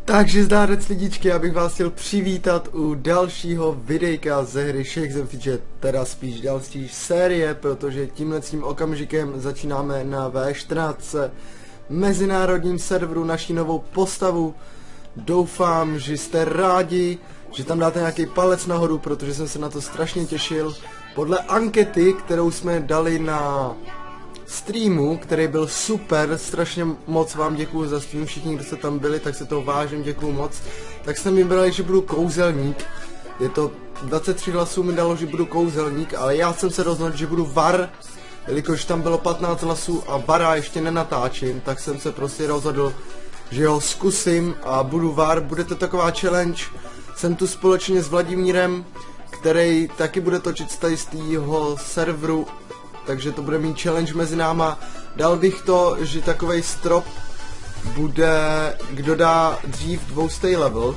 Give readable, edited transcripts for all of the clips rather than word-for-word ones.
Takže zdárec lidičky, já bych vás chtěl přivítat u dalšího videjka ze hry Shakes and Fidget, teda spíš další série, protože tímhletím okamžikem začínáme na V14 mezinárodním serveru naší novou postavu. Doufám, že jste rádi, že tam dáte nějaký palec nahoru, protože jsem se na to strašně těšil. Podle ankety, kterou jsme dali na streamu, který byl super, strašně moc vám děkuju za stream, všichni, kdo jste tam byli, tak se toho vážím, děkuju moc. Tak jsem vybral, že budu kouzelník. Je to 23 hlasů mi dalo, že budu kouzelník, ale já jsem se rozhodl, že budu var, jelikož tam bylo 15 hlasů a vara ještě nenatáčím, tak jsem se prostě rozhodl, že ho zkusím a budu var. Bude to taková challenge. Jsem tu společně s Vladimírem, který taky bude točit z tého serveru, takže to bude mít challenge mezi náma. Dal bych to, že takovej strop bude, kdo dá dřív 200 level.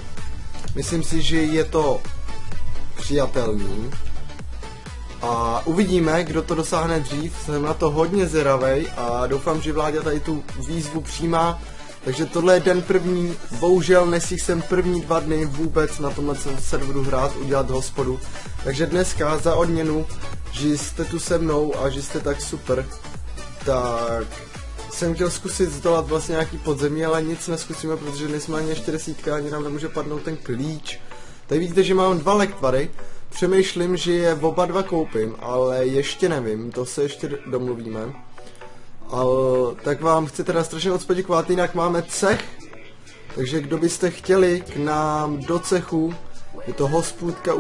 Myslím si, že je to přijatelný. A uvidíme, kdo to dosáhne dřív. Jsem na to hodně zvědavej a doufám, že Vláďa tady tu výzvu přijímá. Takže tohle je den první, bohužel nestihl jsem první 2 dny vůbec na tomhle serveru hrát, udělat hospodu. Takže dneska za odměnu, že jste tu se mnou a že jste tak super, tak jsem chtěl zkusit zdolat vlastně nějaký podzemí, ale nic neskusíme, protože nejsme ani 40, ani nám nemůže padnout ten klíč. Tady vidíte, že mám 2 lektvary, přemýšlím, že je oba 2 koupím, ale ještě nevím, to se ještě domluvíme. Tak vám chci teda strašně moc poděkovat, jinak máme cech, takže kdo byste chtěli k nám do cechu, je to hospůdka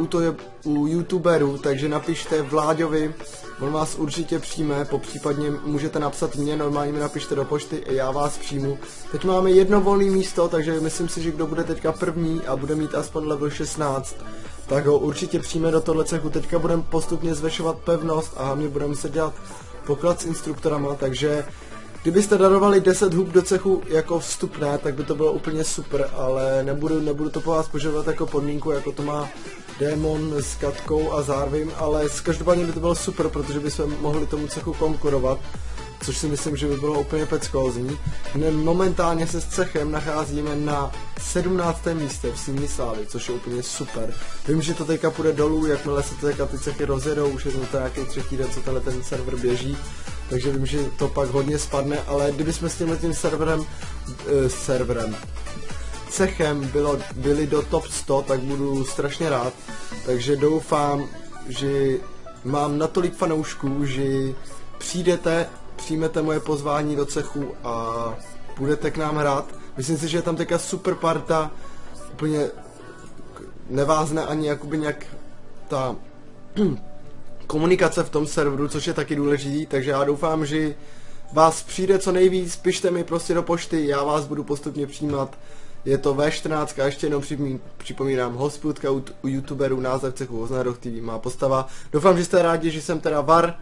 u youtuberů, takže napište Vláďovi, on vás určitě přijme, popřípadně můžete napsat mě, normálně mi napište do pošty a já vás přijmu. Teď máme jedno volné místo, takže myslím si, že kdo bude teďka první a bude mít aspoň level 16, tak ho určitě přijme do tohle cechu. Teďka budeme postupně zvyšovat pevnost a hlavně budeme muset dělat poklad s instruktorama, takže kdybyste darovali 10 hub do cechu jako vstupné, tak by to bylo úplně super, ale nebudu to po vás požadovat jako podmínku, jako to má Démon s Katkou a Zárvim, ale každopádně by to bylo super, protože bychom mohli tomu cechu konkurovat, což si myslím, že by bylo úplně peckózní. Momentálně se s cechem nacházíme na 17. místě v síni slávy, což je úplně super. Vím, že to teďka půjde dolů, jakmile se teďka ty cechy rozjedou, už je to nějaký 3. den, co ten server běží, takže vím, že to pak hodně spadne, ale kdybychom s tímhletím cechem byli do top 100, tak budu strašně rád, takže doufám, že mám natolik fanoušků, že přijmete moje pozvání do cechu a budete k nám hrát. Myslím si, že je tam teďka super parta, úplně nevázne ani jakoby nějak ta komunikace v tom serveru, což je taky důležitý, takže já doufám, že vás přijde co nejvíc, pište mi prostě do pošty, já vás budu postupně přijímat. Je to V14 a ještě jenom připomínám, hospůdka u youtuberů, název cechu Oznaroch TV, má postava. Doufám, že jste rádi, že jsem teda var,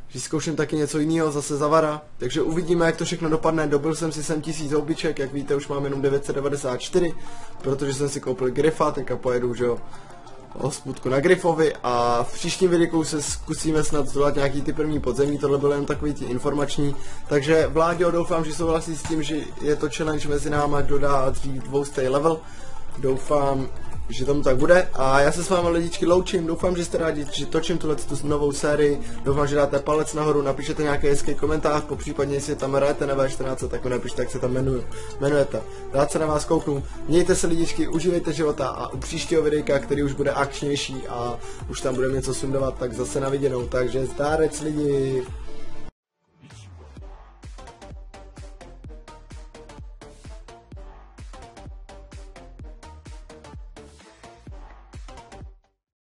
že zkouším taky něco jiného, zase za vara, takže uvidíme, jak to všechno dopadne. Dobil jsem si sem 1000 houbiček, jak víte, už mám jenom 994, protože jsem si koupil Grifa, teďka pojedu, že jo, hospůdku na Grifovi a v příštím videu se zkusíme snad zdolat nějaký ty první podzemí, tohle bylo jen takový ty informační, takže Vláďo, doufám, že souhlasí s tím, že je to challenge mezi náma, kdo dá dřív 200 level, doufám, že tomu tak bude a já se s vámi lidičky loučím, doufám, že jste rádi, že točím tu novou sérii, doufám, že dáte palec nahoru, napíšete nějaký hezký komentář, popřípadně jestli tam hrajete na V14, tak mi napište, jak se tam jmenujete. Rád se na vás kouknu, mějte se lidičky, užívejte života a u příštího videjka, který už bude akčnější a už tam budeme něco sundovat, tak zase na viděnou, takže zdárec lidi.